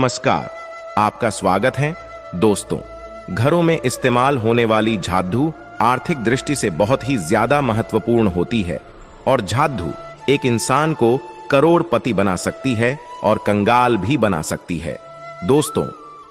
नमस्कार, आपका स्वागत है। दोस्तों, घरों में इस्तेमाल होने वाली झाड़ू आर्थिक दृष्टि से बहुत ही ज्यादा महत्वपूर्ण होती है और झाड़ू एक इंसान को करोड़पति बना सकती है और कंगाल भी बना सकती है। दोस्तों,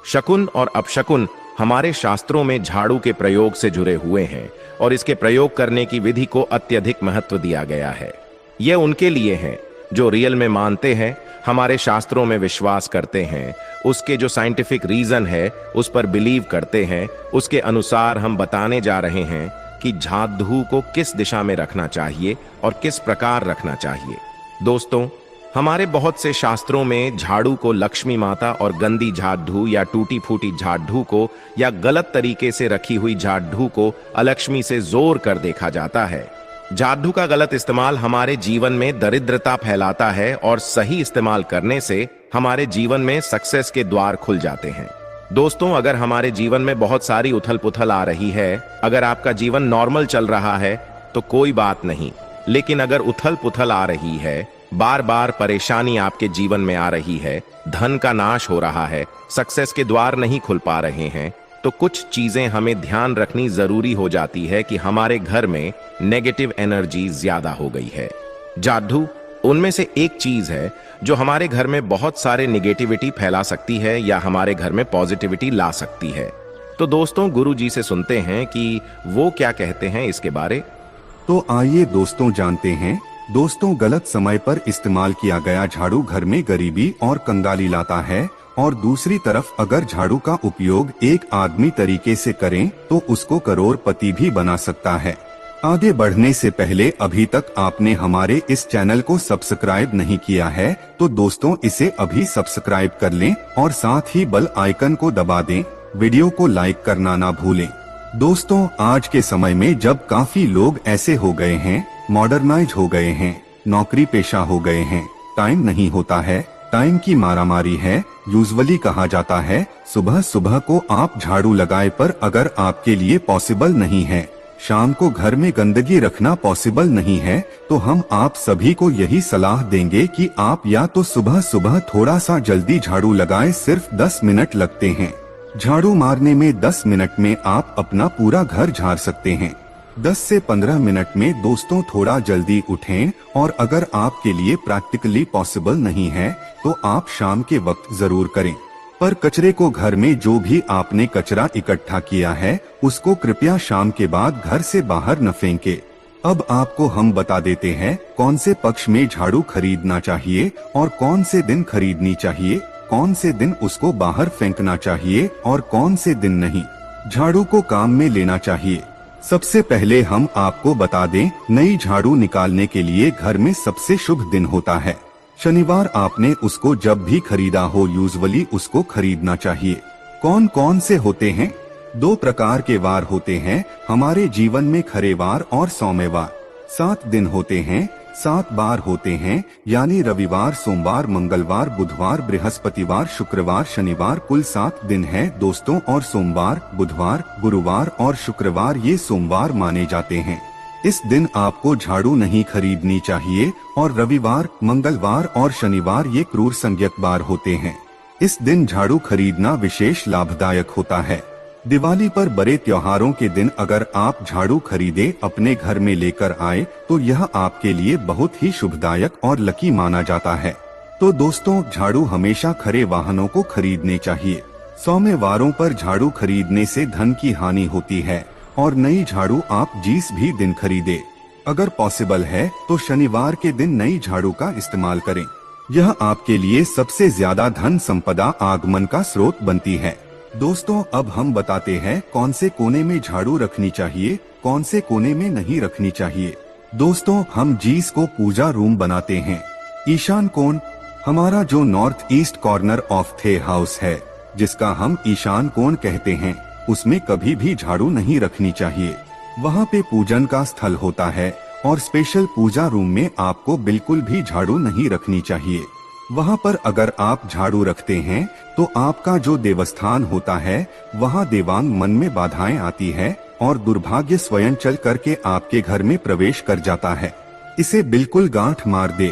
शकुन और अपशकुन हमारे शास्त्रों में झाड़ू के प्रयोग से जुड़े हुए हैं और इसके प्रयोग करने की विधि को अत्यधिक महत्व दिया गया है। यह उनके लिए है जो रियल में मानते हैं, हमारे शास्त्रों में विश्वास करते हैं, उसके जो साइंटिफिक रीजन है उस पर बिलीव करते हैं। उसके अनुसार हम बताने जा रहे हैं कि झाड़ू को किस दिशा में रखना चाहिए और किस प्रकार रखना चाहिए। दोस्तों, हमारे बहुत से शास्त्रों में झाड़ू को लक्ष्मी माता और गंदी झाड़ू या टूटी फूटी झाड़ू को या गलत तरीके से रखी हुई झाड़ू को अलक्ष्मी से जोर कर देखा जाता है। झाड़ू का गलत इस्तेमाल हमारे जीवन में दरिद्रता फैलाता है और सही इस्तेमाल करने से हमारे जीवन में सक्सेस के द्वार खुल जाते हैं। दोस्तों, अगर हमारे जीवन में बहुत सारी उथल पुथल आ रही है, अगर आपका जीवन नॉर्मल चल रहा है तो कोई बात नहीं, लेकिन अगर उथल पुथल आ रही है, बार बार परेशानी आपके जीवन में आ रही है, धन का नाश हो रहा है, सक्सेस के द्वार नहीं खुल पा रहे हैं, तो कुछ चीजें हमें ध्यान रखनी जरूरी हो जाती है कि हमारे घर में नेगेटिव एनर्जी ज्यादा हो गई है। झाड़ू उनमें से एक चीज है जो हमारे घर में बहुत सारे निगेटिविटी फैला सकती है या हमारे घर में पॉजिटिविटी ला सकती है। तो दोस्तों, गुरु जी से सुनते हैं कि वो क्या कहते हैं इसके बारे। तो आइए दोस्तों जानते हैं। दोस्तों, गलत समय पर इस्तेमाल किया गया झाड़ू घर में गरीबी और कंगाली लाता है, और दूसरी तरफ अगर झाड़ू का उपयोग एक आदमी तरीके से करें तो उसको करोड़पति भी बना सकता है। आगे बढ़ने से पहले अभी तक आपने हमारे इस चैनल को सब्सक्राइब नहीं किया है तो दोस्तों इसे अभी सब्सक्राइब कर लें और साथ ही बेल आइकन को दबा दें। वीडियो को लाइक करना ना भूलें। दोस्तों, आज के समय में जब काफी लोग ऐसे हो गए हैं, मॉडर्नाइज हो गए हैं, नौकरी पेशा हो गए हैं, टाइम नहीं होता है, टाइम की मारामारी है। यूजुअली कहा जाता है सुबह सुबह को आप झाड़ू लगाए, पर अगर आपके लिए पॉसिबल नहीं है, शाम को घर में गंदगी रखना पॉसिबल नहीं है, तो हम आप सभी को यही सलाह देंगे कि आप या तो सुबह सुबह थोड़ा सा जल्दी झाड़ू लगाएं। सिर्फ 10 मिनट लगते हैं। झाड़ू मारने में 10 मिनट में आप अपना पूरा घर झाड़ सकते हैं। 10 से 15 मिनट में दोस्तों थोड़ा जल्दी उठें, और अगर आपके लिए प्रैक्टिकली पॉसिबल नहीं है तो आप शाम के वक्त जरूर करें। पर कचरे को, घर में जो भी आपने कचरा इकट्ठा किया है उसको कृपया शाम के बाद घर से बाहर न फेंके। अब आपको हम बता देते हैं कौन से पक्ष में झाड़ू खरीदना चाहिए और कौन से दिन खरीदनी चाहिए, कौन से दिन उसको बाहर फेंकना चाहिए और कौन से दिन नहीं झाड़ू को काम में लेना चाहिए। सबसे पहले हम आपको बता दें, नई झाड़ू निकालने के लिए घर में सबसे शुभ दिन होता है शनिवार। आपने उसको जब भी खरीदा हो यूजुअली उसको खरीदना चाहिए। कौन कौन से होते हैं? 2 प्रकार के वार होते हैं हमारे जीवन में, खरे वार और सौम्यवार। 7 दिन होते हैं, 7 बार होते हैं, यानी रविवार, सोमवार, मंगलवार, बुधवार, बृहस्पतिवार, शुक्रवार, शनिवार, कुल 7 दिन हैं दोस्तों। और सोमवार, बुधवार, गुरुवार और शुक्रवार ये सोमवार माने जाते हैं। इस दिन आपको झाड़ू नहीं खरीदनी चाहिए, और रविवार, मंगलवार और शनिवार ये क्रूर संज्ञक बार होते हैं। इस दिन झाड़ू खरीदना विशेष लाभदायक होता है। दिवाली पर बड़े त्योहारों के दिन अगर आप झाड़ू खरीदे अपने घर में लेकर आए तो यह आपके लिए बहुत ही शुभदायक और लकी माना जाता है। तो दोस्तों, झाड़ू हमेशा खरे वाहनों को खरीदने चाहिए। सोमवारों पर झाड़ू खरीदने से धन की हानि होती है, और नई झाड़ू आप जिस भी दिन खरीदे, अगर पॉसिबल है तो शनिवार के दिन नई झाड़ू का इस्तेमाल करें। यह आपके लिए सबसे ज्यादा धन संपदा आगमन का स्रोत बनती है। दोस्तों, अब हम बताते हैं कौन से कोने में झाड़ू रखनी चाहिए, कौन से कोने में नहीं रखनी चाहिए। दोस्तों, हम जिस को पूजा रूम बनाते हैं, ईशान कोण, हमारा जो नॉर्थ ईस्ट कॉर्नर ऑफ थे हाउस है, जिसका हम ईशान कोण कहते हैं, उसमें कभी भी झाड़ू नहीं रखनी चाहिए। वहाँ पे पूजन का स्थल होता है और स्पेशल पूजा रूम में आपको बिल्कुल भी झाड़ू नहीं रखनी चाहिए। वहाँ पर अगर आप झाड़ू रखते हैं तो आपका जो देवस्थान होता है वहाँ देवांग मन में बाधाएं आती है और दुर्भाग्य स्वयं चल करके आपके घर में प्रवेश कर जाता है। इसे बिल्कुल गांठ मार दे।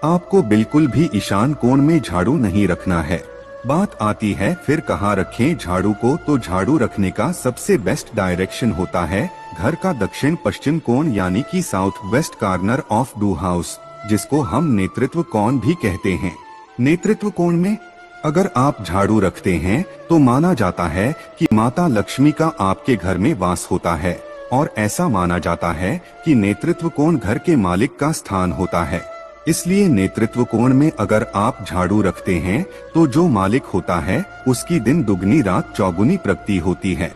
आपको बिल्कुल भी ईशान कोण में झाड़ू नहीं रखना है। बात आती है फिर कहाँ रखें झाड़ू को, तो झाड़ू रखने का सबसे बेस्ट डायरेक्शन होता है घर का दक्षिण पश्चिम कोण यानी कि south west corner of do house, जिसको हम नेतृत्व कोण भी कहते हैं। नेतृत्व कोण में अगर आप झाड़ू रखते हैं तो माना जाता है कि माता लक्ष्मी का आपके घर में वास होता है, और ऐसा माना जाता है कि नेतृत्व कोण घर के मालिक का स्थान होता है। इसलिए नेतृत्व कोण में अगर आप झाड़ू रखते हैं तो जो मालिक होता है उसकी दिन दुगनी रात चौगुनी प्रगति होती है।